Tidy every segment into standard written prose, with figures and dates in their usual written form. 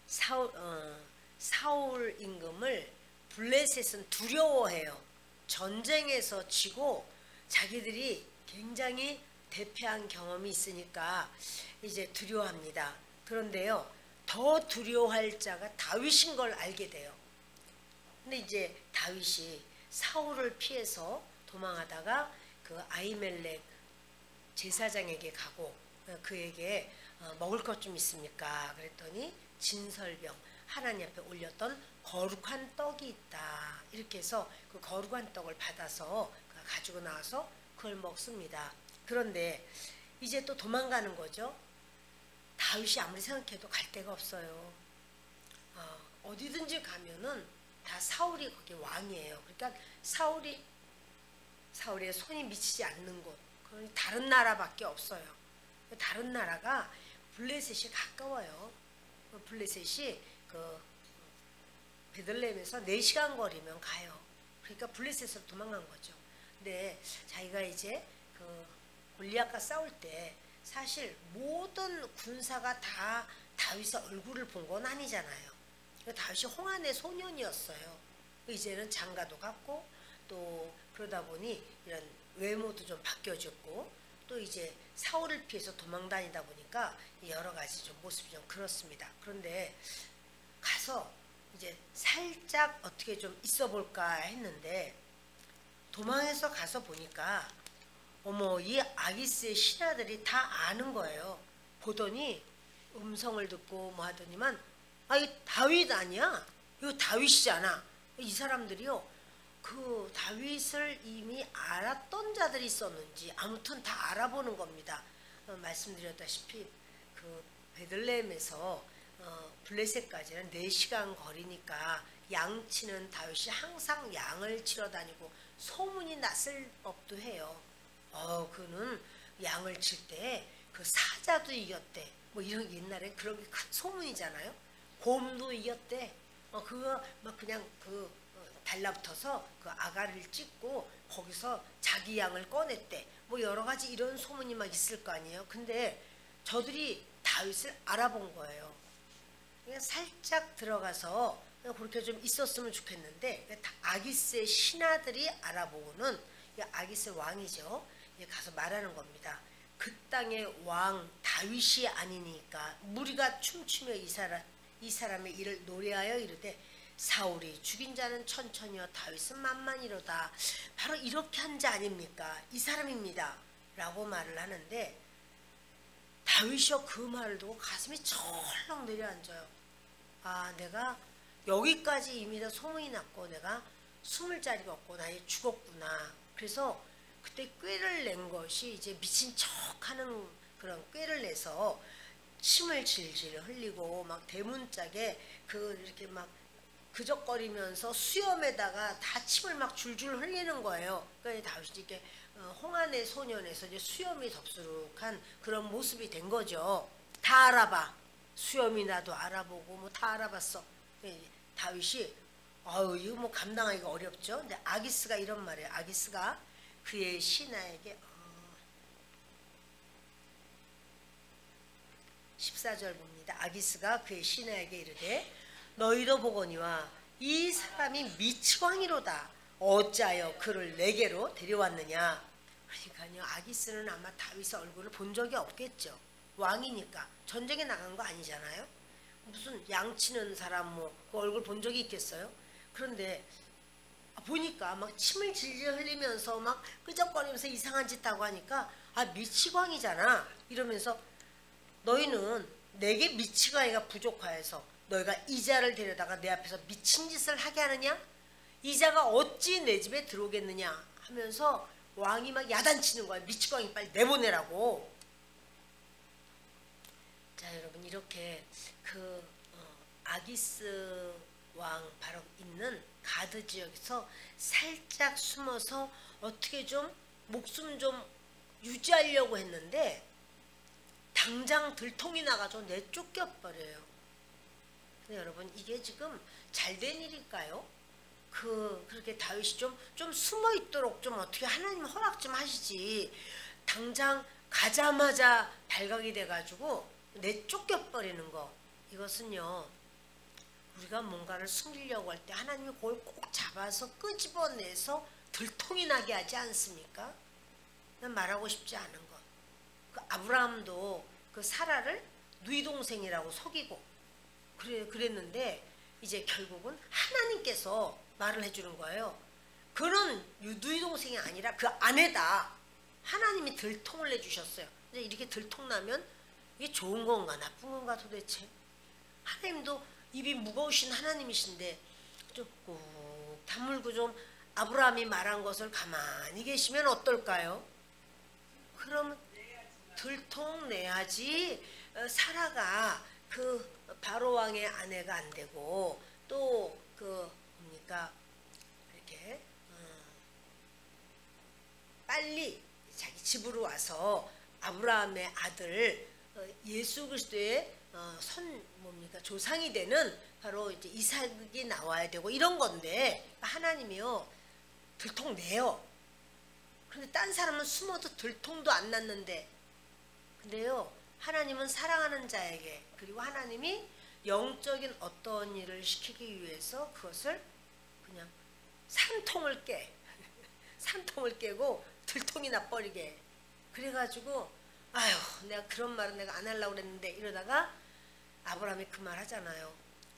사울 임금을 블레셋은 두려워해요. 전쟁에서 지고 자기들이 굉장히 대패한 경험이 있으니까 이제 두려워합니다. 그런데요, 더 두려워할 자가 다윗인 걸 알게 돼요. 근데 이제 다윗이 사울을 피해서 도망하다가 그 아히멜렉 제사장에게 가고 그에게 먹을 것 좀 있습니까? 그랬더니 진설병, 하나님 앞에 올렸던 거룩한 떡이 있다. 이렇게 해서 그 거룩한 떡을 받아서 가지고 나와서 그걸 먹습니다. 그런데 이제 또 도망가는 거죠. 다윗이 아무리 생각해도 갈 데가 없어요. 어디든지 가면은 다 사울이 거기 왕이에요. 그러니까 사울의 손이 미치지 않는 곳, 그건 다른 나라밖에 없어요. 다른 나라가 블레셋이 가까워요. 블레셋이 그 베들레헴에서 4시간 거리면 가요. 그러니까 블레셋으로 도망간 거죠. 근데 자기가 이제 그 골리앗과 싸울 때 사실 모든 군사가 다 다윗의 얼굴을 본 건 아니잖아요. 다윗이 홍한의 소년이었어요. 이제는 장가도 갔고 또 그러다 보니 이런 외모도 좀 바뀌어졌고 또 이제 사울을 피해서 도망다니다 보니까 여러 가지 좀 모습이 좀 그렇습니다. 그런데 가서 이제 살짝 어떻게 좀 있어 볼까 했는데 도망해서 가서 보니까 어머, 이 아기스의 신하들이 다 아는 거예요. 보더니 음성을 듣고 뭐 하더니만 이 다윗 아니야? 이거 다윗이잖아. 이 사람들이요, 그 다윗을 이미 알았던 자들이 있었는지 아무튼 다 알아보는 겁니다. 말씀드렸다시피 그 베들레헴에서 블레셋까지는 4시간 거리니까 양치는 다윗이 항상 양을 치러 다니고 소문이 났을 법도 해요. 그는 양을 칠 때 그 사자도 이겼대. 뭐 이런 옛날에 그런 게 큰 소문이잖아요. 곰도 이겼대. 그거 막 그냥 달라붙어서 그 아가를 찍고 거기서 자기 양을 꺼냈대. 뭐 여러 가지 이런 소문이 막 있을 거 아니에요. 근데 저들이 다윗을 알아본 거예요. 그냥 살짝 들어가서 그렇게 좀 있었으면 좋겠는데 아기스의 신하들이 알아보고는 아기스 왕이죠. 가서 말하는 겁니다. 그 땅의 왕 다윗이 아니니까 무리가 춤추며 이 사람의 일을 노래하여 이르되 사울이 죽인 자는 천천히요 다윗은 만만이로다. 바로 이렇게 한 자 아닙니까? 이 사람입니다. 라고 말을 하는데 다윗이요 그 말을 듣고 가슴이 철렁 내려앉아요. 내가 여기까지 이미 다 소문이 났고 내가 숨을 자리가 없고 나 이제 죽었구나. 그래서 그때 꾀를 낸 것이 이제 미친 척하는 그런 꾀를 내서 침을 질질 흘리고 막 대문짝에 이렇게 막 그적거리면서 수염에다가 다 침을 막 줄줄 흘리는 거예요. 그러니까 다윗이 이렇게 홍한의 소년에서 이제 수염이 덥수룩한 그런 모습이 된 거죠. 다 알아봐. 수염이 나도 알아보고 뭐 다 알아봤어. 다윗이 이거 뭐 감당하기가 어렵죠. 근데 아기스가 이런 말이에요. 아기스가 그의 신하에게 14절 봅니다. 아기스가 그의 신하에게 이르되 너희도 보거니와 이 사람이 미치광이로다. 어찌하여 그를 내게로 데려왔느냐. 그러니까요, 아기스는 아마 다윗의 얼굴을 본 적이 없겠죠. 왕이니까 전쟁에 나간 거 아니잖아요. 무슨 양치는 사람 그 얼굴 본 적이 있겠어요? 그런데 보니까 막 침을 질질 흘리면서 막 끄적거리면서 이상한 짓 하고 하니까 미치광이잖아 이러면서 너희는 내게 미치광이가 부족하여서 너희가 이자를 데려다가 내 앞에서 미친 짓을 하게 하느냐? 이자가 어찌 내 집에 들어오겠느냐 하면서 왕이 막 야단치는 거야. 미치광이 빨리 내보내라고. 자, 여러분, 이렇게 아기스 왕 바로 있는 가드 지역에서 살짝 숨어서 어떻게 좀 목숨 좀 유지하려고 했는데 당장 들통이 나가지고 내쫓겨버려요. 근데 여러분, 이게 지금 잘된 일일까요? 그렇게 다윗이 좀 숨어 있도록 좀 어떻게 하나님 허락 좀 하시지. 당장 가자마자 발각이 돼가지고 내쫓겨버리는 거. 이것은요, 우리가 뭔가를 숨기려고 할 때 하나님이 그걸 꼭 잡아서 끄집어내서 들통이 나게 하지 않습니까? 난 말하고 싶지 않은 것. 그 아브라함도 그 사라를 누이 동생이라고 속이고 그랬는데 이제 결국은 하나님께서 말을 해주는 거예요. 그런 누이 동생이 아니라 그 아내다. 하나님이 들통을 내주셨어요. 근데 이렇게 들통나면 이게 좋은 건가 나쁜 건가 도대체? 하나님도 입이 무거우신 하나님이신데 좀 꾹 다물고 좀 아브라함이 말한 것을 가만히 계시면 어떨까요? 그러면 들통 내야지. 사라가 그 바로 왕의 아내가 안 되고 또 그 뭡니까 이렇게 빨리 자기 집으로 와서 아브라함의 아들 예수 그리스도의 뭡니까 조상이 되는 바로 이제 이삭이 나와야 되고 이런 건데 하나님이요 들통 내요. 근데 딴 사람은 숨어도 들통도 안 났는데 근데요 하나님은 사랑하는 자에게 그리고 하나님이 영적인 어떤 일을 시키기 위해서 그것을 그냥 산통을 깨고 들통이 나버리게 그래가지고 아휴 내가 그런 말은 내가 안 하려고 그랬는데 이러다가 아브라함이 그 말 하잖아요.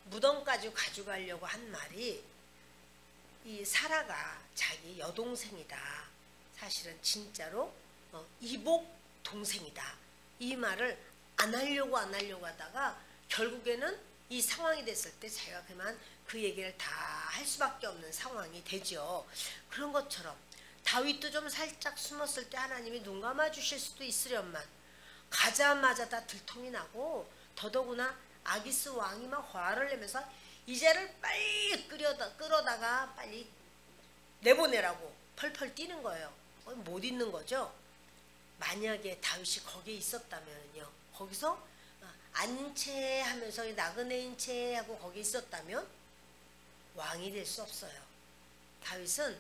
무덤까지 가져가려고 한 말이 이 사라가 자기 여동생이다. 사실은 진짜로 이복 동생이다. 이 말을 안 하려고 하다가 결국에는 이 상황이 됐을 때 자기가 그만 그 얘기를 다 할 수밖에 없는 상황이 되죠. 그런 것처럼 다윗도 좀 살짝 숨었을 때 하나님이 눈 감아 주실 수도 있으련만 가자마자 다 들통이 나고 더더구나 아기스 왕이 막 화를 내면서 이제를 빨리 끌어다가 빨리 내보내라고 펄펄 뛰는 거예요. 못 있는 거죠. 만약에 다윗이 거기에 있었다면요. 거기서 안채하면서 나그네인 채하고 거기 있었다면 왕이 될 수 없어요. 다윗은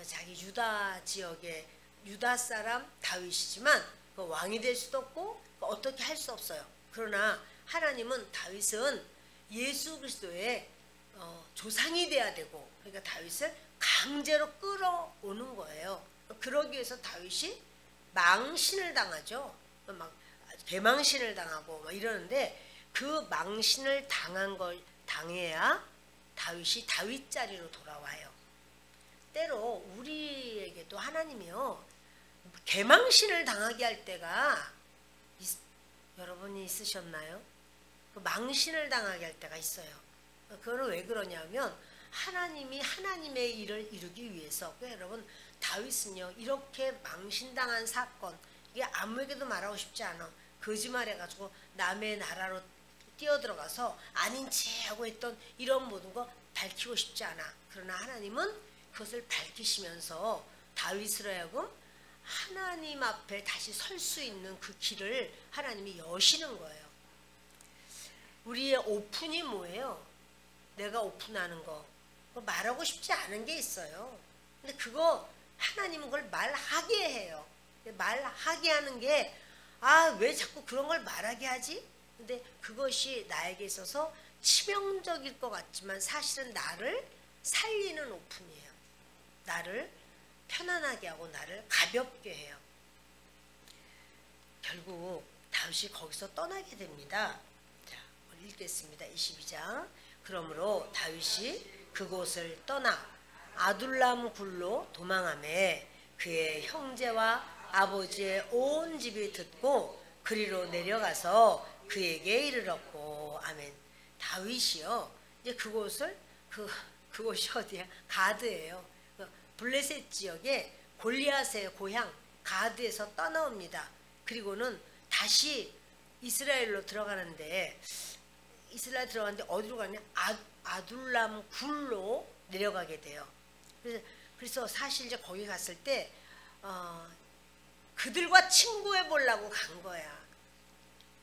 자기 유다 지역의 유다 사람 다윗이지만 왕이 될 수도 없고 어떻게 할 수 없어요. 그러나 하나님은 다윗은 예수 그리스도의 조상이 돼야 되고 그러니까 다윗을 강제로 끌어오는 거예요. 그러기 위해서 다윗이 망신을 당하죠. 막 대망신을 당하고 막 이러는데 그 망신을 당해야 다윗이 다윗 자리로 돌아와요. 때로 우리에게도 하나님이요 개망신을 당하게 할 때가 여러분이 있으셨나요? 그 망신을 당하게 할 때가 있어요. 그거는 왜 그러냐면 하나님이 하나님의 일을 이루기 위해서 여러분 다윗은요 이렇게 망신당한 사건 이게 아무에게도 말하고 싶지 않아. 거짓말해가지고 남의 나라로 뛰어들어가서 아닌 체하고 했던 이런 모든 거 밝히고 싶지 않아. 그러나 하나님은 그것을 밝히시면서 다윗으로 하여금 하나님 앞에 다시 설 수 있는 그 길을 하나님이 여시는 거예요. 우리의 오픈이 뭐예요? 내가 오픈하는 거 말하고 싶지 않은 게 있어요. 근데 그거 하나님은 그걸 말하게 해요. 말하게 하는 게 왜 자꾸 그런 걸 말하게 하지? 근데 그것이 나에게 있어서 치명적일 것 같지만 사실은 나를 살리는 오픈이에요. 나를 편안하게 하고 나를 가볍게 해요. 결국 다윗이 거기서 떠나게 됩니다. 자, 읽겠습니다. 22장. 그러므로 다윗이 그곳을 떠나 아둘람 굴로 도망하매 그의 형제와 아버지의 온 집이 듣고 그리로 내려가서 그에게 이르렀고 아멘. 다윗이요 이제 그곳이 어디야? 가드예요. 블레셋 지역에 골리앗의 고향 가드에서 떠나옵니다. 그리고는 다시 이스라엘로 들어가는데 어디로 가냐? 아둘람 굴로 내려가게 돼요. 그래서 사실 이제 거기 갔을 때 그들과 친구해 보려고 간 거야.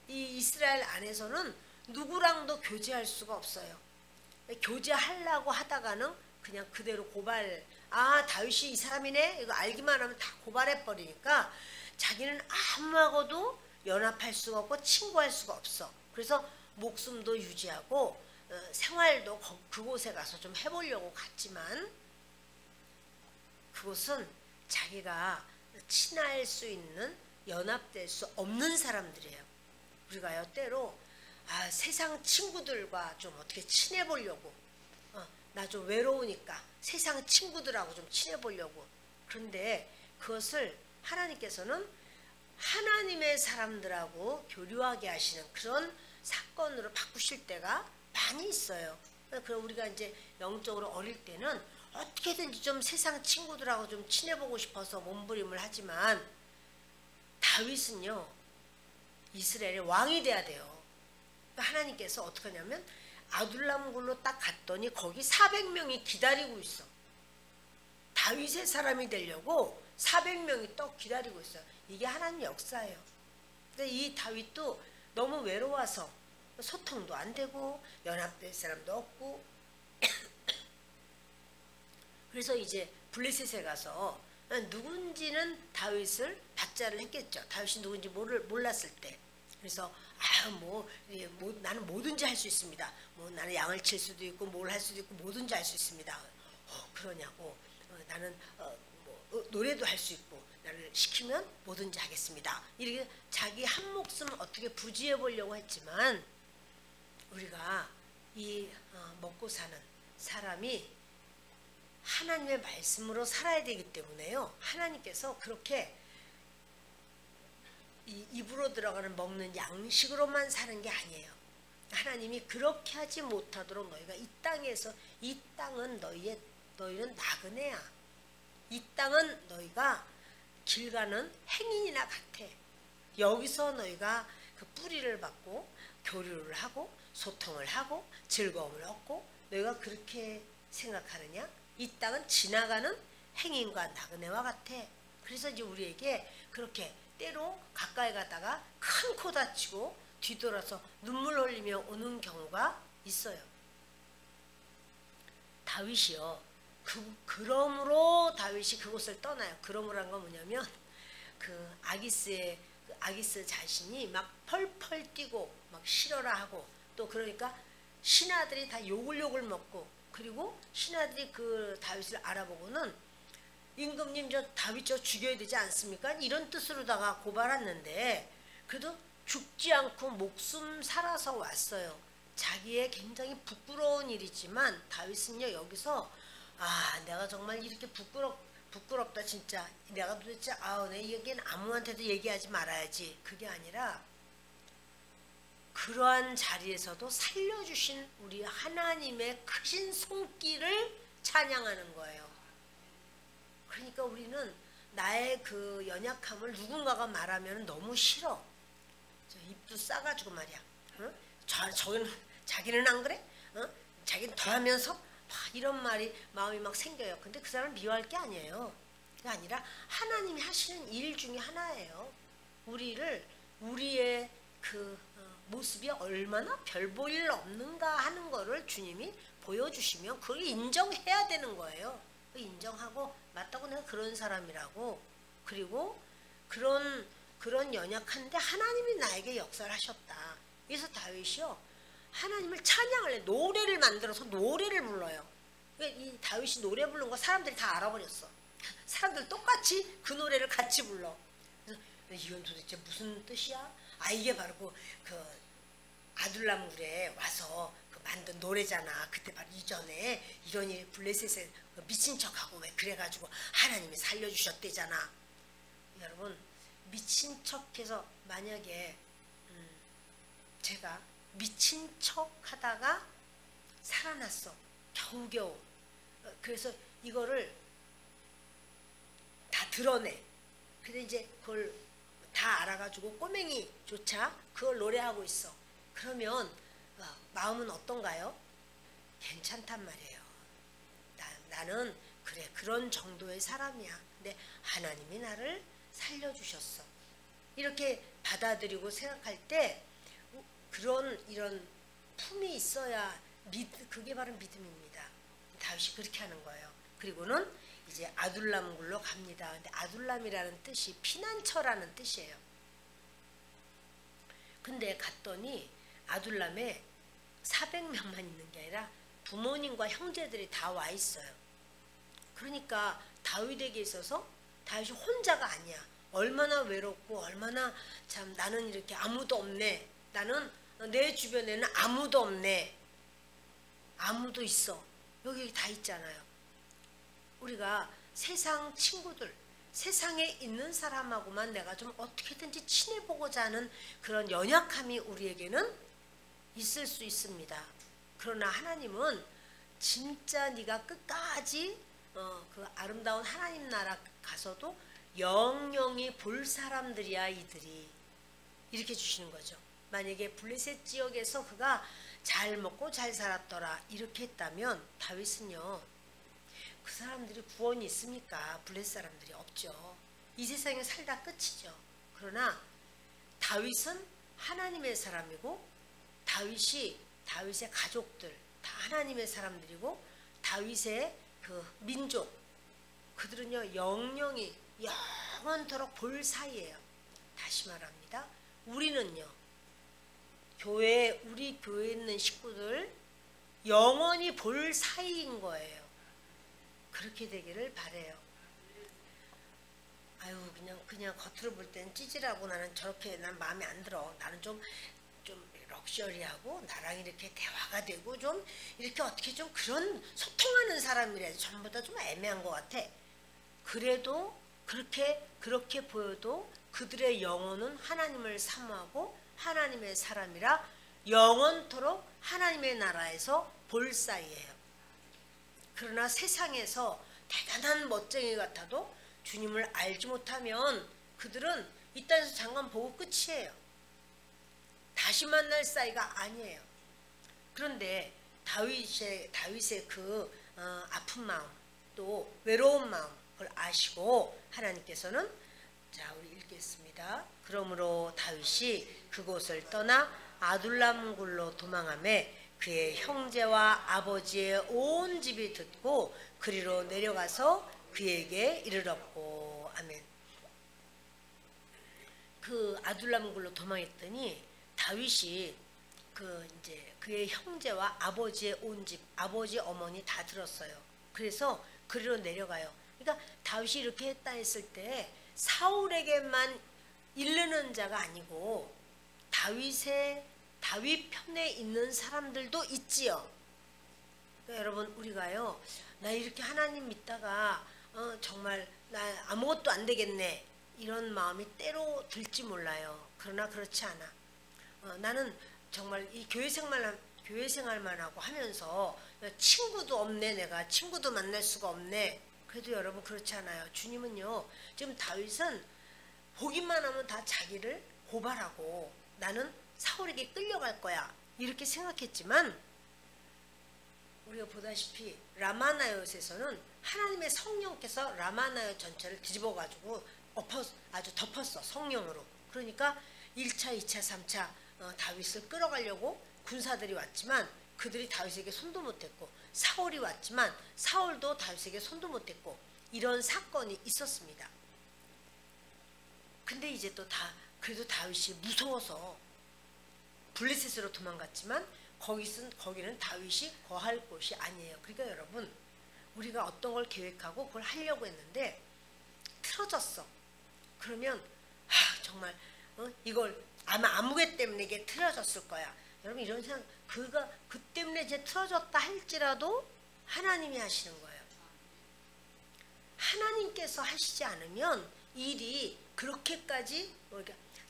이 이스라엘 안에서는 누구랑도 교제할 수가 없어요. 교제하려고 하다가는 그냥 그대로 다윗이 이 사람이네 이거 알기만 하면 다 고발해 버리니까 자기는 아무하고도 연합할 수가 없고 친구할 수가 없어. 그래서 목숨도 유지하고 생활도 그곳에 가서 좀 해보려고 갔지만 그곳은 자기가 친할 수 있는 연합될 수 없는 사람들이에요. 우리가요 때로 세상 친구들과 좀 어떻게 친해보려고 나 좀 외로우니까 세상 친구들하고 좀 친해보려고 그런데 그것을 하나님께서는 하나님의 사람들하고 교류하게 하시는 그런 사건으로 바꾸실 때가 많이 있어요. 그럼 우리가 이제 영적으로 어릴 때는 어떻게든지 좀 세상 친구들하고 좀 친해보고 싶어서 몸부림을 하지만 다윗은요 이스라엘의 왕이 돼야 돼요. 하나님께서 어떻게 하냐면 아둘람 굴로 딱 갔더니 거기 400명이 기다리고 있어. 다윗의 사람이 되려고 400명이 또 기다리고 있어요. 이게 하나님의 역사예요. 근데 이 다윗도 너무 외로워서 소통도 안 되고 연합될 사람도 없고 그래서 이제 블레셋에 가서 누군지는 다윗을 박자를 했겠죠. 다윗이 누군지 몰랐을 때. 그래서 나는 뭐든지 할 수 있습니다. 나는 양을 칠 수도 있고 뭘 할 수도 있고 뭐든지 할 수 있습니다. 그러냐고. 나는 노래도 할 수 있고 나를 시키면 뭐든지 하겠습니다. 이렇게 자기 한 목숨 어떻게 부지해 보려고 했지만 우리가 이 먹고 사는 사람이 하나님의 말씀으로 살아야 되기 때문에요. 하나님께서 그렇게 이 입으로 들어가는 먹는 양식으로만 사는 게 아니에요. 하나님이 그렇게 하지 못하도록 너희가 이 땅은 너희는 나그네야. 이 땅은 너희가 길 가는 행인이나 같아. 여기서 너희가 그 뿌리를 받고 교류를 하고 소통을 하고 즐거움을 얻고 너희가 그렇게 생각하느냐? 이 땅은 지나가는 행인과 나그네와 같아. 그래서 이제 우리에게 그렇게 때로 가까이 가다가 큰 코 다치고 뒤돌아서 눈물 흘리며 오는 경우가 있어요. 다윗이요. 그러므로 다윗이 그곳을 떠나요. 그러므로란 건 뭐냐면 그 아기스 자신이 막 펄펄 뛰고 막 싫어라 하고 또 그러니까 신하들이 다 욕을 먹고 그리고 신하들이 그 다윗을 알아보고는 임금님 저 다윗 저 죽여야 되지 않습니까? 이런 뜻으로다가 고발했는데 그래도 죽지 않고 목숨 살아서 왔어요. 자기의 굉장히 부끄러운 일이지만 다윗은요 여기서 내가 정말 이렇게 부끄럽다 진짜 내가 도대체 내 얘기는 아무한테도 얘기하지 말아야지 그게 아니라 그러한 자리에서도 살려주신 우리 하나님의 크신 손길을 찬양하는 거예요. 그러니까 우리는 나의 그 연약함을 누군가가 말하면 너무 싫어. 입도 싸가지고 말이야. 응? 자기는 안 그래? 자기는 더 하면서 막 이런 마음이 막 생겨요. 근데 그 사람을 미워할 게 아니에요. 그게 아니라 하나님이 하시는 일 중에 하나예요. 우리의 그 모습이 얼마나 별 볼 일 없는가 하는 거를 주님이 보여주시면 그걸 인정해야 되는 거예요. 인정하고 맞다고 내가 그런 사람이라고 그리고 그런 연약한데 하나님이 나에게 역사를 하셨다. 그래서 다윗이요 하나님을 찬양을 해 노래를 만들어서 노래를 불러요. 그러니까 이 다윗이 노래 부른 거 사람들이 다 알아버렸어. 사람들 똑같이 그 노래를 같이 불러. 그래서 이건 도대체 무슨 뜻이야? 이게 바로 그 아둘람굴에 와서 만든 노래잖아. 그때 바로 이전에 이런 일이 블레셋에 미친 척하고 왜 그래가지고 하나님이 살려주셨대잖아. 여러분 미친 척해서 만약에 제가 미친 척하다가 살아났어. 겨우겨우. 그래서 이거를 다 드러내. 근데 이제 그걸 다 알아가지고 꼬맹이조차 그걸 노래하고 있어. 그러면 마음은 어떤가요? 괜찮단 말이에요. 나는 그래 그런 정도의 사람이야. 근데 하나님이 나를 살려주셨어. 이렇게 받아들이고 생각할 때 이런 품이 있어야 그게 바로 믿음입니다. 다윗이 그렇게 하는 거예요. 그리고는 이제 아둘람굴로 갑니다. 근데 아둘람이라는 뜻이 피난처라는 뜻이에요. 근데 갔더니 아둘람에 400명만 있는 게 아니라 부모님과 형제들이 다 와 있어요. 그러니까 다윗에게 있어서 다윗이 혼자가 아니야. 얼마나 외롭고 얼마나 참 나는 이렇게 아무도 없네. 나는 내 주변에는 아무도 없네. 아무도 있어. 여기 다 있잖아요. 우리가 세상 친구들, 세상에 있는 사람하고만 내가 좀 어떻게든지 친해보고자 하는 그런 연약함이 우리에게는 있을 수 있습니다. 그러나 하나님은 진짜 네가 끝까지 그 아름다운 하나님 나라 가서도 영영이 볼 사람들이야 이들이, 이렇게 주시는 거죠. 만약에 블레셋 지역에서 그가 잘 먹고 잘 살았더라 이렇게 했다면 다윗은요, 그 사람들이 구원이 있습니까? 블레셋 사람들이 없죠. 이 세상에 살다 끝이죠. 그러나 다윗은 하나님의 사람이고 다윗의 가족들 다 하나님의 사람들이고 다윗의 그 민족 그들은요 영영이 영원토록 볼 사이예요. 다시 말합니다. 우리는요 우리 교회에 있는 식구들 영원히 볼 사이인 거예요. 그렇게 되기를 바래요. 아유 그냥 겉으로 볼 때는 찌질하고 나는 저렇게 난 마음에 안 들어. 나는 좀 럭셔리하고 나랑 이렇게 대화가 되고 좀 이렇게 어떻게 좀 그런 소통하는 사람이래. 전부 다 좀 애매한 것 같아. 그래도 그렇게 보여도 그들의 영혼은 하나님을 사모하고 하나님의 사람이라 영원토록 하나님의 나라에서 볼 사이예요. 그러나 세상에서 대단한 멋쟁이 같아도 주님을 알지 못하면 그들은 이 땅에서 잠깐 보고 끝이에요. 다시 만날 사이가 아니에요. 그런데 다윗의 그 아픈 마음 또 외로운 마음 그걸 아시고 하나님께서는 자 우리 읽겠습니다. 그러므로 다윗이 그곳을 떠나 아둘람 굴로 도망하매 그의 형제와 아버지의 온 집이 듣고 그리로 내려가서 그에게 이르렀고. 아멘. 그 아둘람 굴로 도망했더니 다윗이 이제 그의 형제와 아버지의 온 집, 아버지 어머니 다 들었어요. 그래서 그리로 내려가요. 그러니까 다윗이 이렇게 했다 했을 때 사울에게만 이르는 자가 아니고 다윗 편에 있는 사람들도 있지요. 그러니까 여러분 우리가요, 나 이렇게 하나님 믿다가 정말 나 아무것도 안 되겠네 이런 마음이 때로 들지 몰라요. 그러나 그렇지 않아. 나는 정말 이 교회 생활만 하고 하면서 친구도 없네. 내가 친구도 만날 수가 없네. 그래도 여러분 그렇지 않아요. 주님은요 지금 다윗은 보기만 하면 다 자기를 고발하고 나는 사울에게 끌려갈 거야 이렇게 생각했지만 우리가 보다시피 라마나요에서는 하나님의 성령께서 라마나요 전체를 뒤집어 가지고 아주 덮었어. 성령으로. 그러니까 1차 2차 3차 다윗을 끌어가려고 군사들이 왔지만 그들이 다윗에게 손도 못댔고, 사울이 왔지만 사울도 다윗에게 손도 못댔고, 이런 사건이 있었습니다. 근데 이제 또 그래도 다윗이 무서워서 블레셋으로 도망갔지만 거기는 다윗이 거할 곳이 아니에요. 그러니까 여러분 우리가 어떤 걸 계획하고 그걸 하려고 했는데 틀어졌어. 그러면 정말 이걸 아마 아무개 때문에 이게 틀어졌을 거야. 여러분 이런 생각, 그 때문에 이제 틀어졌다 할지라도 하나님이 하시는 거예요. 하나님께서 하시지 않으면 일이 그렇게까지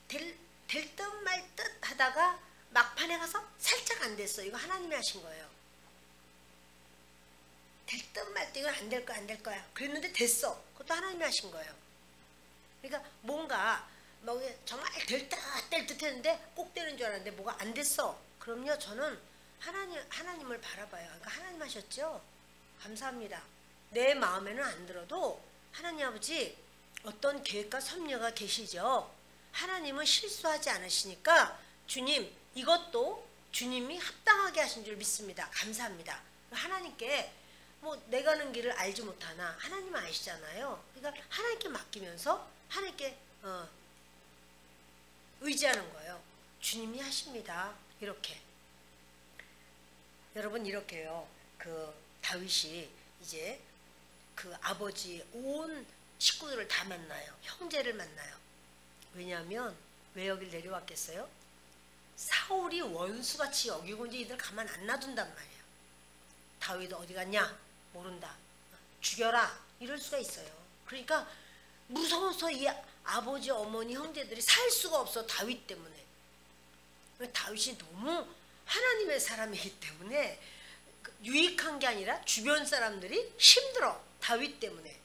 될 듯 말 듯 하다가 막판에 가서 살짝 안 됐어. 이거 하나님이 하신 거예요. 될 듯 말 듯 이건 안 될 거야 안 될 거야 그랬는데 됐어. 그것도 하나님이 하신 거예요. 그러니까 뭔가 정말 될 듯 했는데 꼭 되는 줄 알았는데 뭐가 안 됐어. 그럼요 저는 하나님을 바라봐요. 그러니까 하나님 하셨죠. 감사합니다. 내 마음에는 안 들어도 하나님 아버지 어떤 계획과 섭리가 계시죠. 하나님은 실수하지 않으시니까 주님 이것도 주님이 합당하게 하신 줄 믿습니다. 감사합니다. 하나님께 내 가는 길을 알지 못하나 하나님은 아시잖아요. 그러니까 하나님께 맡기면서 하나님께 의지하는 거예요. 주님이 하십니다. 이렇게. 여러분 이렇게요. 그 다윗이 이제 그 아버지 온 식구들을 다 만나요. 형제를 만나요. 왜냐하면 왜 여길 내려왔겠어요? 사울이 원수같이 여기고 이제 이들 가만 안 놔둔단 말이에요. 다윗 어디 갔냐? 모른다. 죽여라. 이럴 수가 있어요. 그러니까 무서워서 이 아버지, 어머니, 형제들이 살 수가 없어. 다윗 때문에. 다윗이 너무 하나님의 사람이기 때문에 유익한 게 아니라 주변 사람들이 힘들어. 다윗 때문에.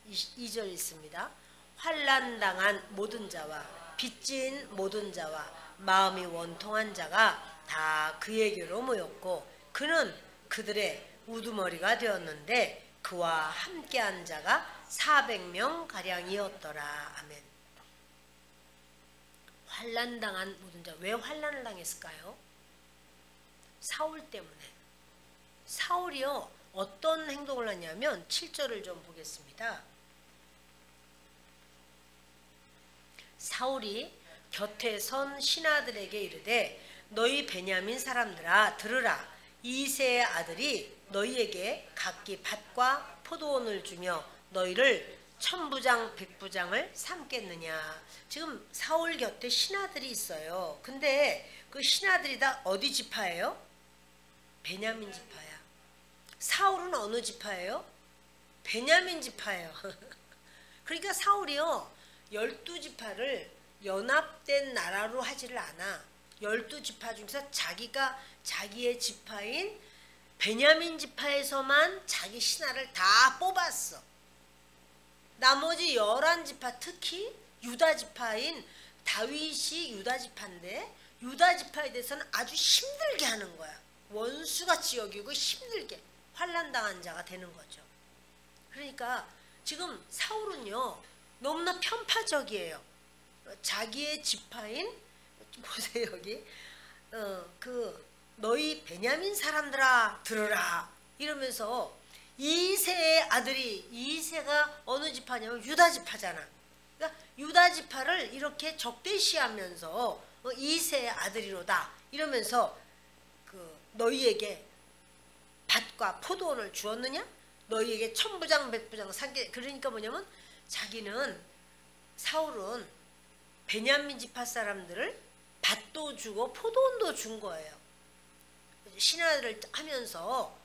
2절 있습니다. 환난당한 모든 자와 빚진 모든 자와 마음이 원통한 자가 다 그에게로 모였고 그는 그들의 우두머리가 되었는데 그와 함께한 자가 400명 가량이었더라. 아멘. 환난당한 모든 자. 왜 환난을 당했을까요? 사울 때문에. 사울이요 어떤 행동을 하냐면 7절을 좀 보겠습니다. 사울이 곁에 선 신하들에게 이르되 너희 베냐민 사람들아 들으라. 이새의 아들이 너희에게 각기 밭과 포도원을 주며 너희를 천부장 백부장을 삼겠느냐. 지금 사울 곁에 신하들이 있어요. 근데 그 신하들이 다 어디 지파예요? 베냐민 지파야. 사울은 어느 지파예요? 베냐민 지파예요. 그러니까 사울이요 12지파를 연합된 나라로 하지를 않아. 12지파 중에서 자기가 자기의 지파인 베냐민 지파에서만 자기 신하를 다 뽑았어. 나머지 11지파 특히 유다 지파인 다윗이 유다 지파인데 유다 지파에 대해서는 아주 힘들게 하는 거야. 원수같이 여기고 힘들게 환난당한 자가 되는 거죠. 그러니까 지금 사울은요 너무나 편파적이에요. 자기의 지파인 보세요 여기 그 너희 베냐민 사람들아 들으라 이러면서 이새의 아들이 이새가 어느 지파냐면 유다 지파잖아. 그러니까 유다 지파를 이렇게 적대시하면서 이새의 아들이로다 이러면서 그 너희에게 밭과 포도원을 주었느냐? 너희에게 천부장 백부장 상계. 그러니까 뭐냐면 자기는 사울은 베냐민 지파 사람들을 밭도 주고 포도원도 준 거예요. 신하들을 하면서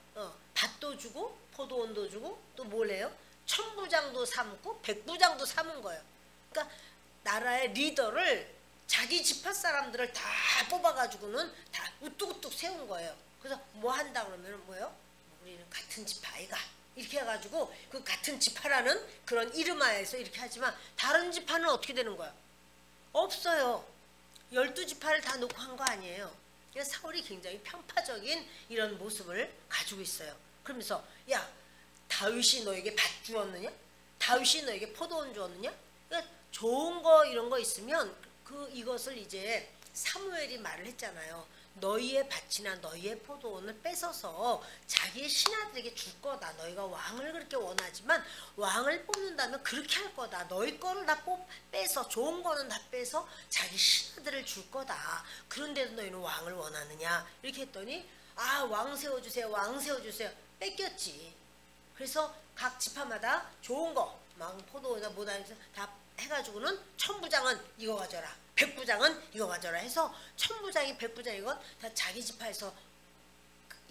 밭도 주고 포도원도 주고 또 뭘 해요? 천부장도 삼고 백부장도 삼은 거예요. 그러니까 나라의 리더를 자기 지파 사람들을 다 뽑아가지고는 다 우뚝우뚝 세운 거예요. 그래서 뭐 한다 그러면 뭐예요? 우리는 같은 지파이가 이렇게 해가지고 그 같은 지파라는 그런 이름하에서 이렇게 하지만 다른 지파는 어떻게 되는 거야? 없어요. 12지파를 다 놓고 한 거 아니에요. 그래서 사울이 굉장히 편파적인 이런 모습을 가지고 있어요. 그러면서 야 다윗이 너에게 밭 주었느냐? 다윗이 너에게 포도원 주었느냐? 그러니까 좋은 거 이런 거 있으면 이것을 이제 사무엘이 말을 했잖아요. 너희의 밭이나 너희의 포도원을 뺏어서 자기의 신하들에게 줄 거다. 너희가 왕을 그렇게 원하지만 왕을 뽑는다면 그렇게 할 거다. 너희 거를 다 빼서 좋은 거는 다 빼서 자기 신하들을 줄 거다. 그런데도 너희는 왕을 원하느냐? 이렇게 했더니 아 왕 세워주세요. 왕 세워주세요. 뺏겼지. 그래서 각 지파마다 좋은 거 막 포도원이나 뭐다 해서 다 해가지고는 천부장은 이거 가져라. 백부장은 이거 가져라 해서 천부장이 백부장이건 다 자기 지파에서.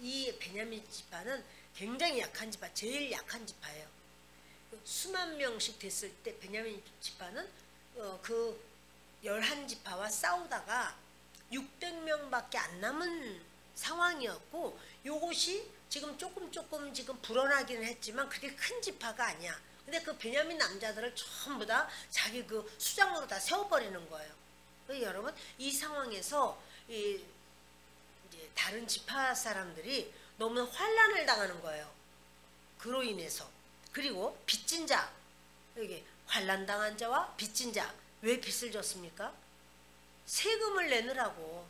이 베냐민 지파는 굉장히 약한 지파, 제일 약한 지파예요. 수만 명씩 됐을 때 베냐민 지파는 그 11지파와 싸우다가 600명밖에 안 남은 상황이었고 요것이 지금 조금 지금 불어나기는 했지만 그게 큰 지파가 아니야. 근데 그 베냐민 남자들을 전부 다 자기 그 수장으로 다 세워버리는 거예요. 여러분 이 상황에서 이제 다른 지파 사람들이 너무 환난을 당하는 거예요. 그로 인해서. 그리고 빚진 자 여기 환난 당한 자와 빚진 자. 왜 빚을 졌습니까? 세금을 내느라고.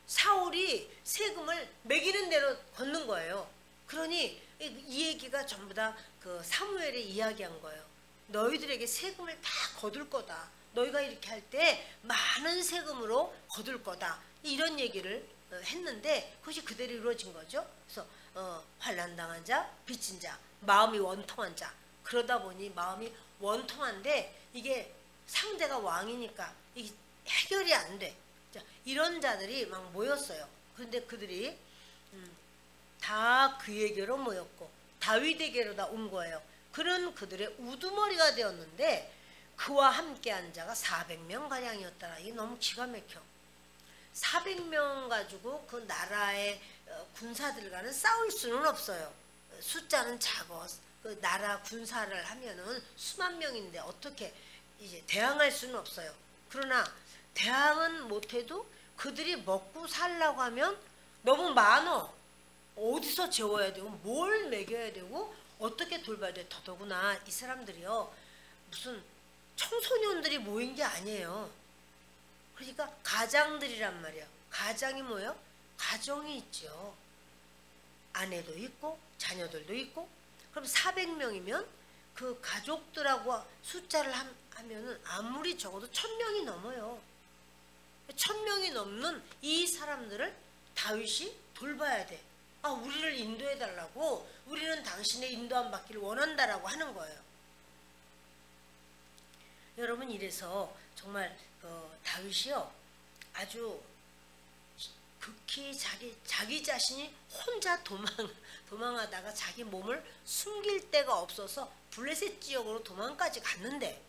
사울이 세금을 매기는 대로 걷는 거예요. 그러니 이 얘기가 전부 다 그 사무엘이 이야기한 거예요. 너희들에게 세금을 다 거둘 거다. 너희가 이렇게 할 때 많은 세금으로 거둘 거다. 이런 얘기를 했는데 그것이 그대로 이루어진 거죠. 그래서 환난당한 자, 빚진 자, 마음이 원통한 자. 그러다 보니 마음이 원통한데 이게 상대가 왕이니까 이게 해결이 안 돼. 자, 이런 자들이 막 모였어요. 그런데 그들이 다 그에게로 모였고 다윗에게로 다 온 거예요. 그런 그들의 우두머리가 되었는데 그와 함께한 자가 400명 가량이었더라. 이게 너무 기가 막혀. 400명 가지고 그 나라의 군사들과는 싸울 수는 없어요. 숫자는 작아. 그 나라 군사를 하면은 수만 명인데 어떻게 이제 대항할 수는 없어요. 그러나 대항은 못해도 그들이 먹고 살라고 하면 너무 많어. 어디서 재워야 되고 뭘 먹여야 되고 어떻게 돌봐야 돼. 더더구나 이 사람들이요 무슨 청소년들이 모인 게 아니에요. 그러니까 가장들이란 말이야. 가장이 뭐예요? 가정이 있죠. 아내도 있고 자녀들도 있고. 그럼 400명이면 그 가족들하고 숫자를 하면은 아무리 적어도 1000명이 넘어요. 1000명이 넘는 이 사람들을 다윗이 돌봐야 돼. 아, 우리를 인도해 달라고, 우리는 당신의 인도함 받기를 원한다라고 하는 거예요. 여러분, 이래서 정말 다윗이요 아주 극히 자기 자신이 혼자 도망하다가 자기 몸을 숨길 데가 없어서 블레셋 지역으로 도망까지 갔는데,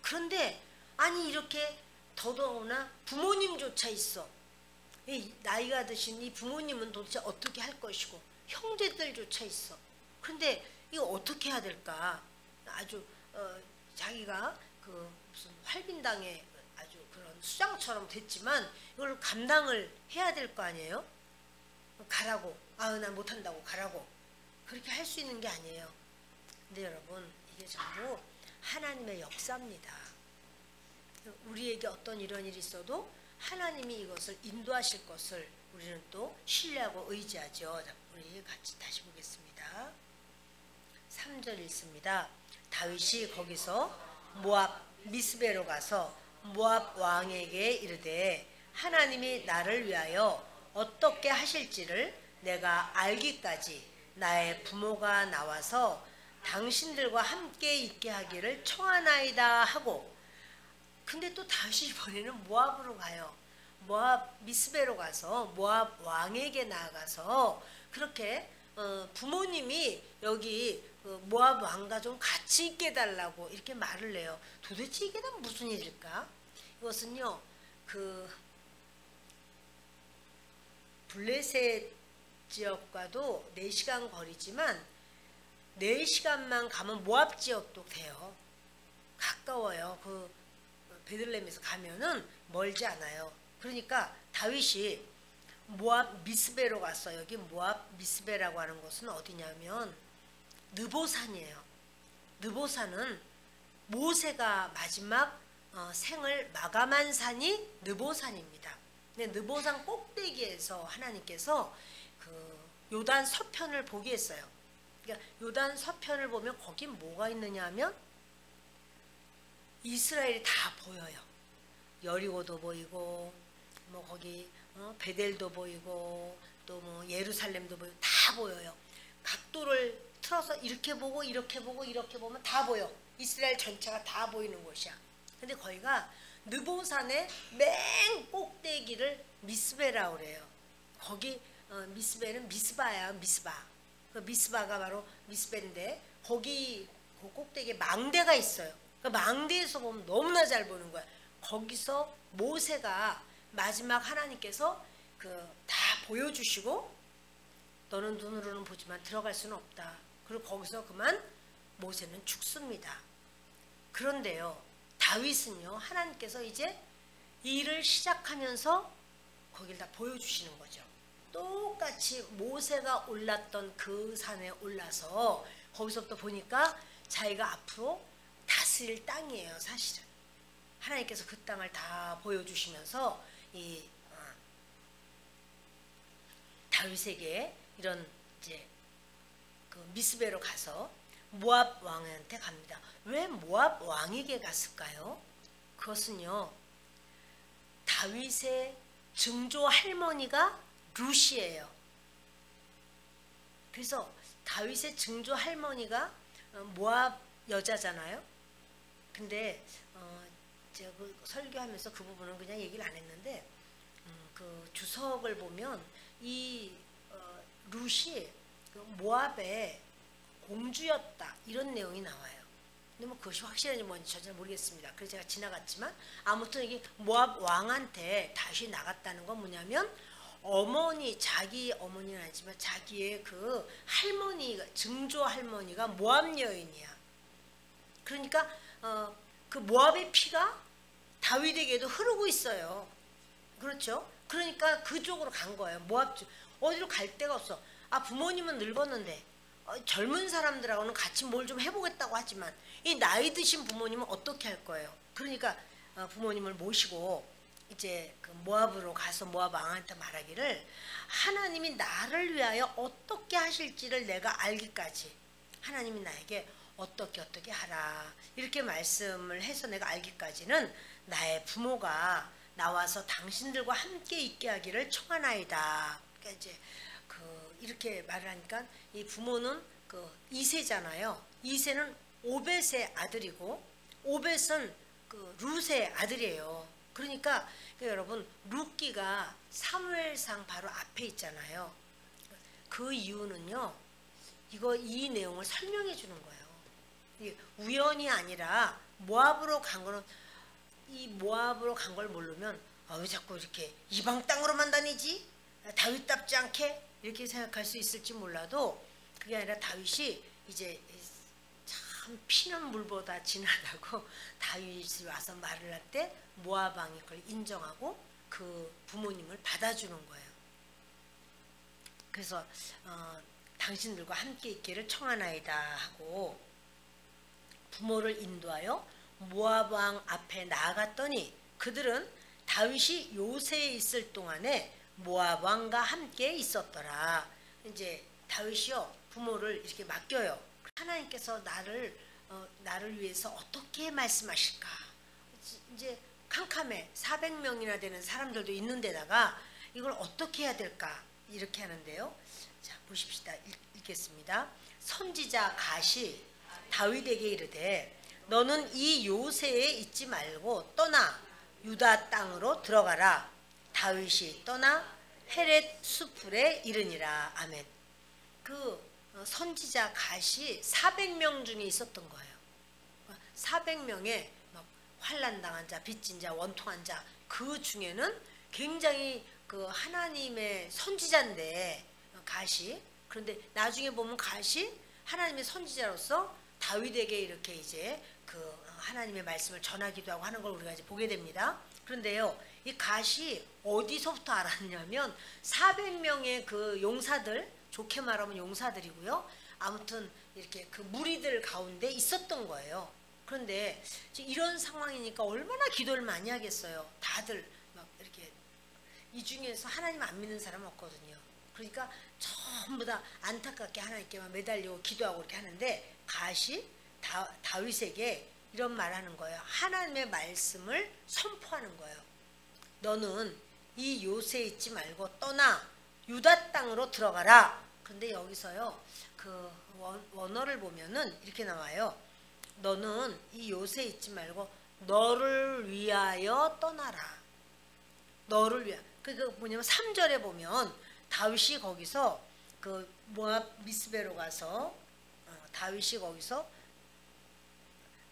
그런데 아니 이렇게 더더구나 부모님조차 있어. 나이가 드신 이 부모님은 도대체 어떻게 할 것이고 형제들조차 있어. 그런데 이거 어떻게 해야 될까? 아주 자기가 그 무슨 활빈당에 아주 그런 수장처럼 됐지만 이걸 감당을 해야 될 거 아니에요? 가라고. 난 못한다고 가라고. 그렇게 할 수 있는 게 아니에요. 근데 여러분, 이게 전부 하나님의 역사입니다. 우리에게 어떤 이런 일이 있어도 하나님이 이것을 인도하실 것을 우리는 또 신뢰하고 의지하죠. 우리 같이 다시 보겠습니다. 3절 읽습니다. 다윗이 거기서 모압 미스베로 가서 모압 왕에게 이르되 하나님이 나를 위하여 어떻게 하실지를 내가 알기까지 나의 부모가 나와서 당신들과 함께 있게 하기를 청하나이다 하고, 근데 또 다시 이번에는 모압으로 가요. 모압 미스베로 가서 모압 왕에게 나아가서 그렇게 부모님이 여기 모압 왕과 좀 같이 있게 해달라고 이렇게 말을 해요. 도대체 이게 다 무슨 일일까? 이것은요 그 블레셋 지역과도 4시간 거리지만 4시간만 가면 모압 지역도 돼요. 가까워요. 그 베들레헴에서 가면은 멀지 않아요. 그러니까 다윗이 모압 미스베로 갔어요. 여기 모압 미스베라고 하는 곳은 어디냐면 느보산이에요. 느보산은 모세가 마지막 생을 마감한 산이 느보산입니다. 근데 느보산 꼭대기에서 하나님께서 그 요단 서편을 보게 했어요. 그러니까 요단 서편을 보면 거기 뭐가 있느냐 하면 이스라엘이 다 보여요. 여리고도 보이고 뭐 거기 베델도 보이고 또 뭐 예루살렘도 보이고 다 보여요. 각도를 틀어서 이렇게 보고 이렇게 보고 이렇게 보면 다 보여. 이스라엘 전체가 다 보이는 곳이야. 근데 거기가 느보산의 맨 꼭대기를 미스베라고 그래요. 거기 미스베는 미스바야. 미스바. 그 미스바가 바로 미스베인데 거기 그 꼭대기에 망대가 있어요. 그 망대에서 보면 너무나 잘 보는 거야. 거기서 모세가 마지막 하나님께서 다 보여주시고 너는 눈으로는 보지만 들어갈 수는 없다. 그리고 거기서 그만 모세는 죽습니다. 그런데요 다윗은요 하나님께서 이제 일을 시작하면서 거길 다 보여주시는 거죠. 똑같이 모세가 올랐던 그 산에 올라서 거기서부터 보니까 자기가 앞으로 다스릴 땅이에요. 사실은 하나님께서 그 땅을 다 보여주시면서 이 다윗에게 이런 이제 그 미스베로 가서 모압 왕한테 갑니다. 왜 모압 왕에게 갔을까요? 그것은요 다윗의 증조 할머니가 룻이에요. 그래서 다윗의 증조 할머니가 모압 여자잖아요. 근데 제가 그 설교하면서 그 부분은 그냥 얘기를 안 했는데 그 주석을 보면 이 룻이 그 모압의 공주였다 이런 내용이 나와요. 근데 뭐 그것이 확실한지 뭔지 잘 모르겠습니다. 그래서 제가 지나갔지만 아무튼 이게 모압 왕한테 다시 나갔다는 건 뭐냐면 어머니, 자기 어머니는 아니지만 자기의 그 할머니가, 증조 할머니가 모압 여인이야. 그러니까 그 모압의 피가 다윗에게도 흐르고 있어요. 그렇죠? 그러니까 그쪽으로 간 거예요. 모압 쪽. 어디로 갈 데가 없어. 아, 부모님은 늙었는데 젊은 사람들하고는 같이 뭘 좀 해보겠다고 하지만 이 나이 드신 부모님은 어떻게 할 거예요? 그러니까 부모님을 모시고 이제 그 모압으로 가서 모압 왕한테 말하기를 하나님이 나를 위하여 어떻게 하실지를 내가 알기까지 하나님이 나에게 어떻게 하라 이렇게 말씀을 해서 내가 알기까지는 나의 부모가 나와서 당신들과 함께 있게 하기를 청하나이다. 그러니까 이제 이렇게 말을 하니까 이 부모는 그 이세잖아요. 이세는 오벳의 아들이고 오벳은 그 룻의 아들이에요. 그러니까 여러분 룻기가 사무엘상 바로 앞에 있잖아요. 그 이유는요. 이 내용을 설명해 주는 거예요. 우연이 아니라 모압으로 간 거는 이 모압으로 간 걸 모르면 왜 자꾸 이렇게 이방 땅으로만 다니지? 다윗답지 않게? 이렇게 생각할 수 있을지 몰라도 그게 아니라 다윗이 이제 참 피는 물보다 진하다고 다윗이 와서 말을 할 때 모압 왕이 그걸 인정하고 그 부모님을 받아주는 거예요. 그래서 당신들과 함께 있기를 청하나이다 하고 부모를 인도하여 모압 왕 앞에 나아갔더니 그들은 다윗이 요새에 있을 동안에 모압 왕과 함께 있었더라. 이제 다윗이요 부모를 이렇게 맡겨요. 하나님께서 나를 위해서 어떻게 말씀하실까? 이제 캄캄해 400명이나 되는 사람들도 있는데다가 이걸 어떻게 해야 될까? 이렇게 하는데요. 자 보십시다. 읽겠습니다. 선지자 갓이 다윗에게 이르되 너는 이 요새에 있지 말고 떠나 유다 땅으로 들어가라. 다윗이 떠나 헤렛 수풀에 이르니라. 아멘. 그 선지자 갓이 400명 중에 있었던 거예요. 400명의 환난당한 자, 빚진 자, 원통한 자, 그 중에는 굉장히 그 하나님의 선지자인데 갓이, 그런데 나중에 보면 갓이 하나님의 선지자로서 다윗에게 이렇게 이제 그 하나님의 말씀을 전하기도 하고 하는 걸 우리가 이제 보게 됩니다. 그런데요, 이 갓이 어디서부터 알았냐면 400명의 그 용사들, 좋게 말하면 용사들이고요. 아무튼 이렇게 그 무리들 가운데 있었던 거예요. 그런데 이런 상황이니까 얼마나 기도를 많이 하겠어요. 다들 막 이렇게 이 중에서 하나님 안 믿는 사람은 없거든요. 그러니까 전부 다 안타깝게 하나님께만 매달리고 기도하고 이렇게 하는데 갓이 다윗에게 이런 말하는 거예요. 하나님의 말씀을 선포하는 거예요. 너는 이 요새에 있지 말고 떠나 유다 땅으로 들어가라. 근데 여기서요 그 원어를 보면은 이렇게 나와요. 너는 이 요새에 있지 말고 너를 위하여 떠나라. 너를 위하. 그게 뭐냐면 3절에 보면 다윗이 거기서 그 모압 미스베로 가서 다윗이 거기서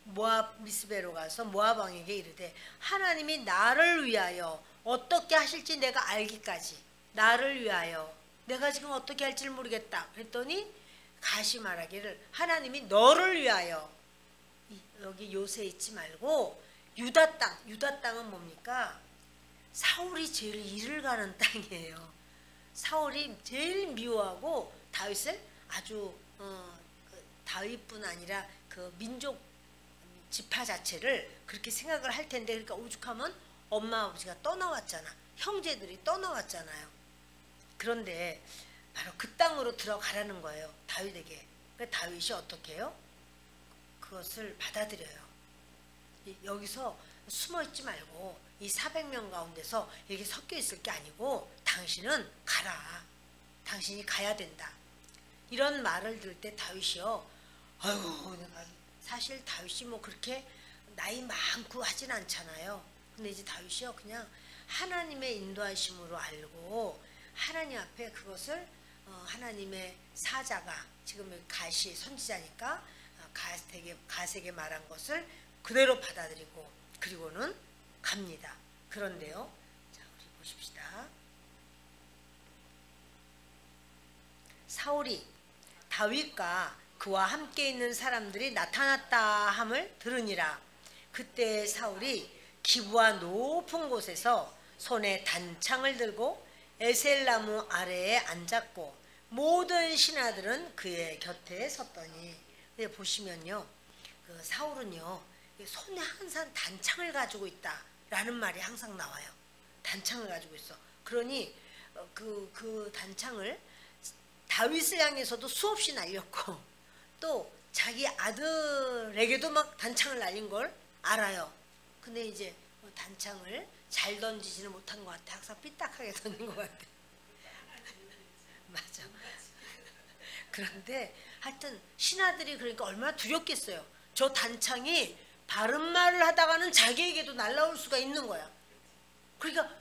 모압 미스베로 가서 모압 왕에게 이르되 하나님이 나를 위하여 어떻게 하실지 내가 알기까지 나를 위하여 내가 지금 어떻게 할지를 모르겠다 그랬더니 갓이 말하기를 하나님이 너를 위하여 여기 요새 있지 말고 유다 땅은 뭡니까? 사울이 제일 일을 가는 땅이에요. 사울이 제일 미워하고 다윗을 아주 다윗뿐 아니라 그 민족 지파 자체를 그렇게 생각을 할 텐데, 그러니까 오죽하면 엄마 아버지가 떠나왔잖아. 형제들이 떠나왔잖아요. 그런데 바로 그 땅으로 들어가라는 거예요. 다윗에게. 그러니까 다윗이 어떻게 해요? 그것을 받아들여요. 여기서 숨어 있지 말고 이 400명 가운데서 이렇게 섞여 있을 게 아니고 당신은 가라. 당신이 가야 된다. 이런 말을 들을 때 다윗이요. 아이고 내가 사실 다윗이 뭐 그렇게 나이 많고 하진 않잖아요. 근데 이제 다윗이요 그냥 하나님의 인도하심으로 알고 하나님 앞에 그것을 하나님의 사자가 지금 가시 선지자니까 가세에게 말한 것을 그대로 받아들이고 그리고는 갑니다. 그런데요. 자, 우리 보십시다. 사울이 다윗과 그와 함께 있는 사람들이 나타났다 함을 들으니라. 그때 사울이 기브아 높은 곳에서 손에 단창을 들고 에셀나무 아래에 앉았고 모든 신하들은 그의 곁에 섰더니. 보시면요, 그 사울은요 손에 항상 단창을 가지고 있다라는 말이 항상 나와요. 단창을 가지고 있어. 그러니 그 단창을 다윗을 향해서도 수없이 날렸고 또 자기 아들에게도 막 단창을 날린 걸 알아요. 근데 이제 단창을 잘 던지지는 못한 것 같아. 항상 삐딱하게 던진 것 같아. 맞아. 그런데 하여튼 신하들이 그러니까 얼마나 두렵겠어요. 저 단창이 바른 말을 하다가는 자기에게도 날라올 수가 있는 거야. 그러니까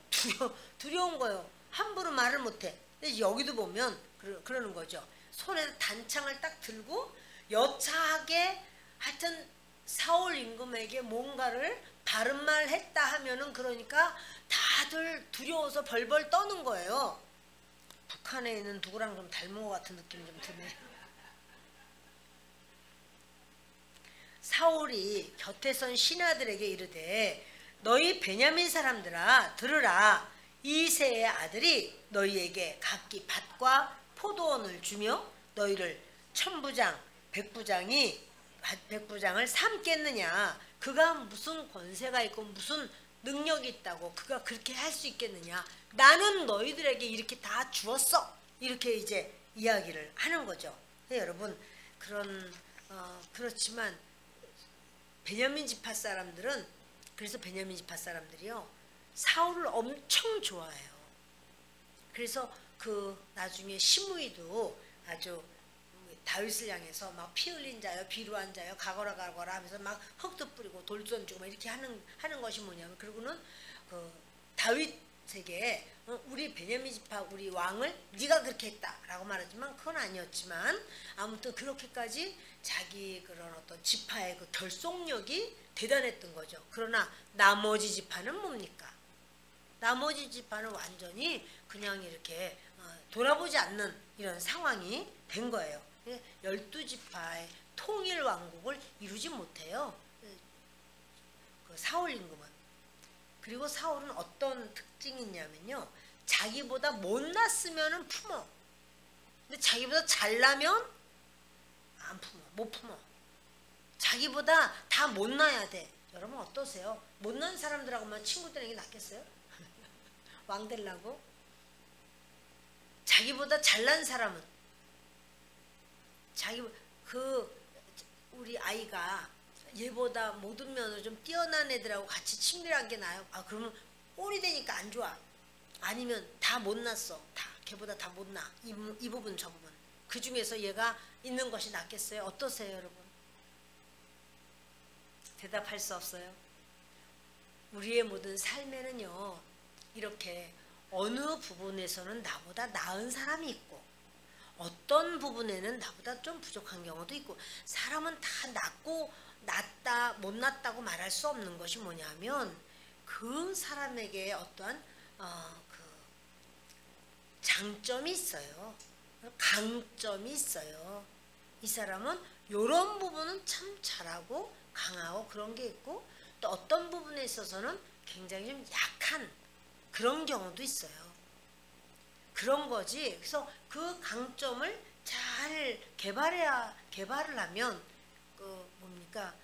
두려운 거예요. 함부로 말을 못해. 근데 여기도 보면 그러는 거죠. 손에 단창을 딱 들고 여차하게 하여튼 사울 임금에게 뭔가를 바른 말 했다 하면은 그러니까 다들 두려워서 벌벌 떠는 거예요. 북한에 있는 누구랑 좀 닮은 것 같은 느낌이 좀 드네. 사울이 곁에 선 신하들에게 이르되 너희 베냐민 사람들아 들으라. 이새의 아들이 너희에게 각기 밭과 포도원을 주며 너희를 천부장 백부장을 삼겠느냐. 그가 무슨 권세가 있고 무슨 능력이 있다고 그가 그렇게 할 수 있겠느냐. 나는 너희들에게 이렇게 다 주었어. 이렇게 이제 이야기를 하는 거죠. 네, 여러분 그렇지만 베냐민 지파 사람들은 그래서 베냐민 지파 사람들이요 사울을 엄청 좋아해요. 그래서 그 나중에 시므이도 아주 다윗을 향해서 막 피 흘린 자여 비루한 자여 가거라 하면서 막 흙도 뿌리고 돌도 던지고 막 이렇게 하는 것이 뭐냐면 그리고는 그 다윗에게 우리 베냐민 지파 우리 왕을 네가 그렇게 했다라고 말하지만 그건 아니었지만 아무튼 그렇게까지 자기 그런 어떤 지파의 그 결속력이 대단했던 거죠. 그러나 나머지 지파는 뭡니까? 나머지 지파는 완전히 그냥 이렇게 돌아보지 않는 이런 상황이 된 거예요. 12지파의 통일 왕국을 이루지 못해요. 그 사울 임금은. 그리고 사울은 어떤 특징이 있냐면요. 자기보다 못났으면 품어. 근데 자기보다 잘나면 안 품어. 못 품어. 자기보다 다 못나야 돼. 여러분 어떠세요? 못난 사람들하고만 친구들에게 낫겠어요? 왕 되려고? 자기보다 잘난 사람은 우리 아이가 얘보다 모든 면으로 좀 뛰어난 애들하고 같이 친밀한 게 나아요. 그러면 꼴이 되니까 안 좋아. 아니면 다 못났어. 걔보다 다 못나. 이 부분 저 부분. 그 중에서 얘가 있는 것이 낫겠어요? 어떠세요, 여러분? 대답할 수 없어요. 우리의 모든 삶에는요. 이렇게 어느 부분에서는 나보다 나은 사람이 있고 어떤 부분에는 나보다 좀 부족한 경우도 있고 사람은 다 낫다 못났다고 말할 수 없는 것이 뭐냐면 그 사람에게 어떠한 그 장점이 있어요. 강점이 있어요. 이 사람은 이런 부분은 참 잘하고 강하고 그런 게 있고 또 어떤 부분에 있어서는 굉장히 좀 약한 그런 경우도 있어요. 그런 거지. 그래서 그 강점을 잘 개발을 하면 뭡니까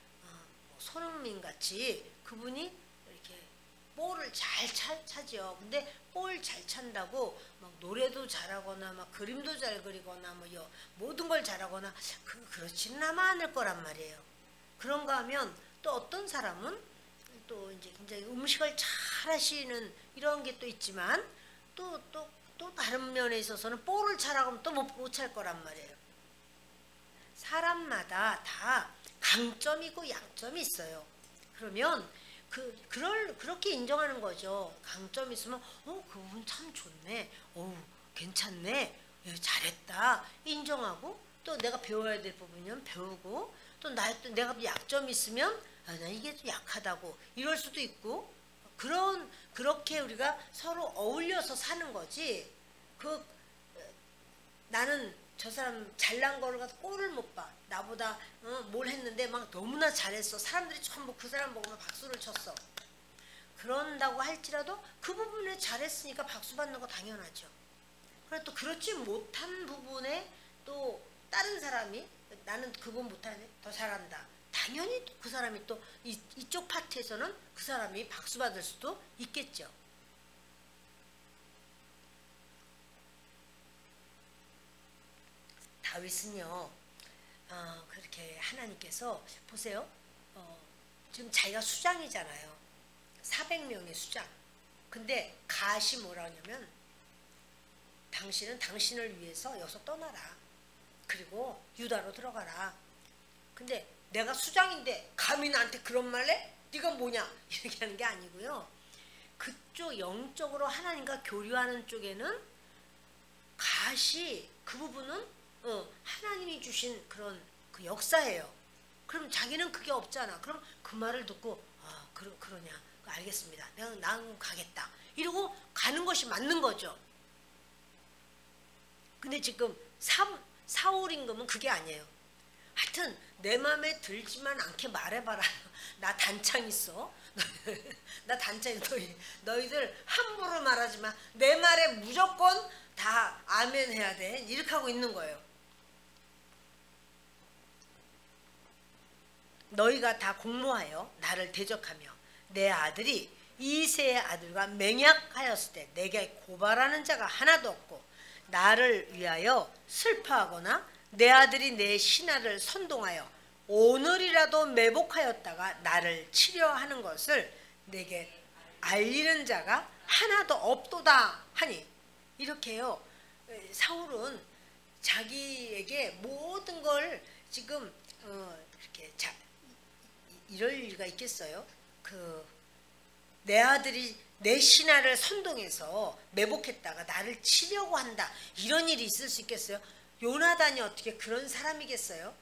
손흥민 같이 그분이 이렇게 볼을 잘 차지요. 근데 볼 잘 찬다고 막 노래도 잘하거나 막 그림도 잘 그리거나 뭐 모든 걸 잘하거나 그렇지는 않을 거란 말이에요. 그런가 하면 또 어떤 사람은 또 이제 굉장히 음식을 잘 하시는 이런 게 또 있지만 또 다른 면에 있어서는 볼을 차라고 하면 또 못 찰 거란 말이에요. 사람마다 다 강점이고 약점이 있어요. 그러면 그렇게 인정하는 거죠. 강점이 있으면 그 부분 참 좋네. 괜찮네. 잘했다. 인정하고 또 내가 배워야 될 부분이면 배우고 또 내가 약점이 있으면 나 이게 좀 약하다고 이럴 수도 있고 그렇게 우리가 서로 어울려서 사는 거지. 나는 저 사람 잘난 거를 가서 꼴을 못 봐. 나보다 뭘 했는데 막 너무나 잘했어. 사람들이 전부 그 사람 보고 박수를 쳤어. 그런다고 할지라도 그 부분에 잘했으니까 박수 받는 거 당연하죠. 그런데 또 그렇지 못한 부분에 또 다른 사람이 나는 그건 못하네 더 잘한다. 당연히 또 그 사람이 또 이쪽 파트에서는 그 사람이 박수 받을 수도 있겠죠. 다윗은요 그렇게 하나님께서 보세요. 지금 자기가 수장이잖아요. 400명의 수장. 근데 갓이 뭐라 하냐면 당신은 당신을 위해서 여기서 떠나라. 그리고 유다로 들어가라. 근데 내가 수장인데 감히 나한테 그런 말 해? 네가 뭐냐? 이렇게 하는 게 아니고요. 그쪽 영적으로 하나님과 교류하는 쪽에는 갓이 그 부분은 하나님이 주신 그런 그 역사예요. 그럼 자기는 그게 없잖아. 그럼 그 말을 듣고 그러냐? 알겠습니다. 내가 난 가겠다. 이러고 가는 것이 맞는 거죠. 근데 지금 사울 임금은 그게 아니에요. 하여튼 내 마음에 들지만 않게 말해봐라. 나 단창 있어. 나 단창 있어. 너희들 함부로 말하지 마. 내 말에 무조건 다 아멘 해야 돼. 이렇게 하고 있는 거예요. 너희가 다 공모하여 나를 대적하며 내 아들이 이새의 아들과 맹약하였을 때 내게 고발하는 자가 하나도 없고 나를 위하여 슬퍼하거나 내 아들이 내 신하를 선동하여 오늘이라도 매복하였다가 나를 치려하는 것을 내게 알리는 자가 하나도 없도다 하니. 이렇게요. 사울은 자기에게 모든 걸 지금 이렇게 이럴 리가 있겠어요? 내 아들이 내 신하를 선동해서 매복했다가 나를 치려고 한다. 이런 일이 있을 수 있겠어요? 요나단이 어떻게 그런 사람이겠어요?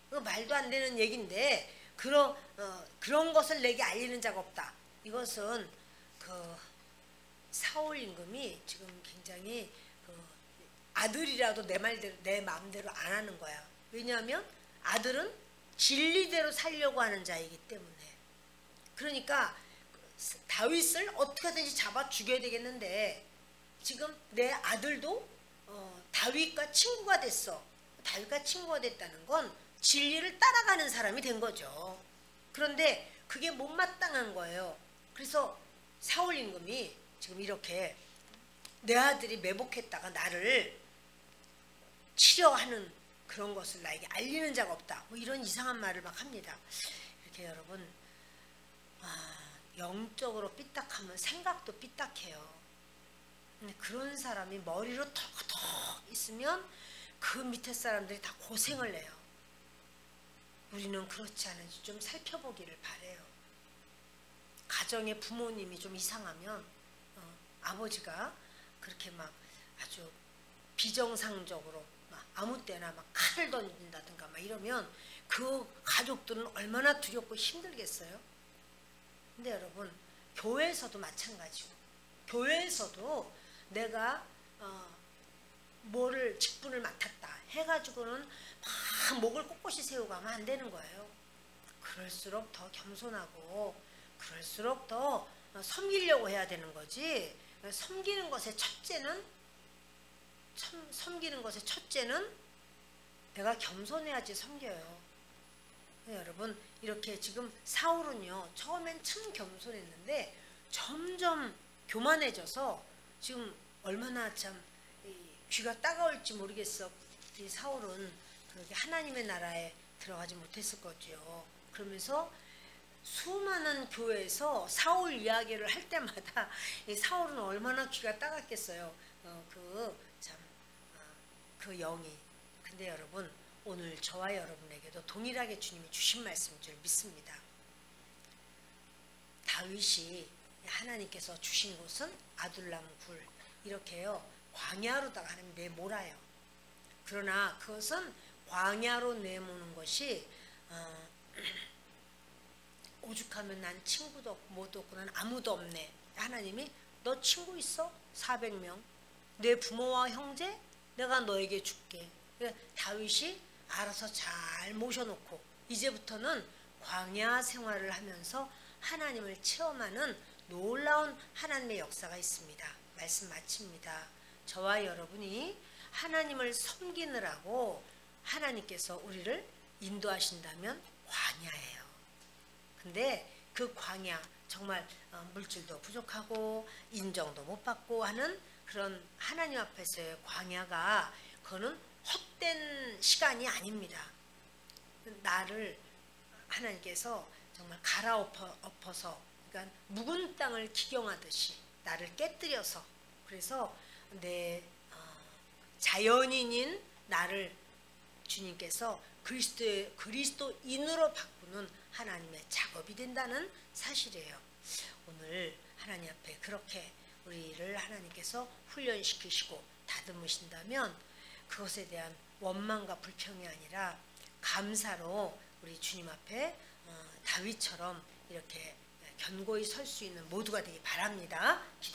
말도 안 되는 얘기인데 그런 것을 내게 알리는 자가 없다. 이것은 사울 임금이 지금 굉장히 아들이라도 내 마음대로 안 하는 거야. 왜냐하면 아들은 진리대로 살려고 하는 자이기 때문에. 그러니까 다윗을 어떻게든지 잡아 죽여야 되겠는데 지금 내 아들도 다윗과 친구가 됐어. 다윗과 친구가 됐다는 건 진리를 따라가는 사람이 된 거죠. 그런데 그게 못마땅한 거예요. 그래서 사울 임금이 지금 이렇게 내 아들이 매복했다가 나를 치려하는 그런 것을 나에게 알리는 자가 없다. 뭐 이런 이상한 말을 막 합니다. 이렇게 여러분 영적으로 삐딱하면 생각도 삐딱해요. 근데 그런 사람이 머리로 턱턱 있으면 그 밑에 사람들이 다 고생을 해요. 우리는 그렇지 않은지 좀 살펴보기를 바래요. 가정의 부모님이 좀 이상하면 아버지가 그렇게 막 아주 비정상적으로 막 아무 때나 막 칼을 던진다든가 막 이러면 그 가족들은 얼마나 두렵고 힘들겠어요. 근데 여러분 교회에서도 마찬가지고 교회에서도 내가 뭐를 직분을 맡았다 해가지고는 막 목을 꼿꼿이 세우고 하면 안 되는 거예요. 그럴수록 더 겸손하고 그럴수록 더 섬기려고 해야 되는 거지. 섬기는 것의 첫째는 내가 겸손해야지 섬겨요. 여러분 이렇게 지금 사울은요 처음엔 참 겸손했는데 점점 교만해져서 지금 얼마나 참 귀가 따가울지 모르겠어. 이 사울은 그렇게 하나님의 나라에 들어가지 못했을 거죠. 그러면서 수많은 교회에서 사울 이야기를 할 때마다 이 사울은 얼마나 귀가 따갑겠어요. 그 영이. 근데 여러분, 오늘 저와 여러분에게도 동일하게 주님이 주신 말씀인 줄 믿습니다. 다윗이 하나님께서 주신 곳은 아둘람 굴, 이렇게요 광야로다가 하나님 내몰아요. 그러나 그것은 광야로 내모는 것이 오죽하면 난 친구도 없고 뭐도 없고 난 아무도 없네. 하나님이 너 친구 있어? 400명. 내 부모와 형제? 내가 너에게 줄게. 다윗이 알아서 잘 모셔놓고 이제부터는 광야 생활을 하면서 하나님을 체험하는 놀라운 하나님의 역사가 있습니다. 말씀 마칩니다. 저와 여러분이 하나님을 섬기느라고 하나님께서 우리를 인도하신다면 광야예요. 근데 그 광야, 정말 물질도 부족하고 인정도 못 받고 하는 그런 하나님 앞에서의 광야가, 그거는 헛된 시간이 아닙니다. 나를 하나님께서 정말 갈아엎어서, 그러니까 묵은 땅을 기경하듯이 나를 깨뜨려서, 그래서 내 자연인인 나를 주님께서 그리스도인으로 바꾸는 하나님의 작업이 된다는 사실이에요. 오늘 하나님 앞에 그렇게 우리를 하나님께서 훈련시키시고 다듬으신다면 그것에 대한 원망과 불평이 아니라 감사로 우리 주님 앞에 다윗처럼 이렇게 견고히 설 수 있는 모두가 되기 바랍니다.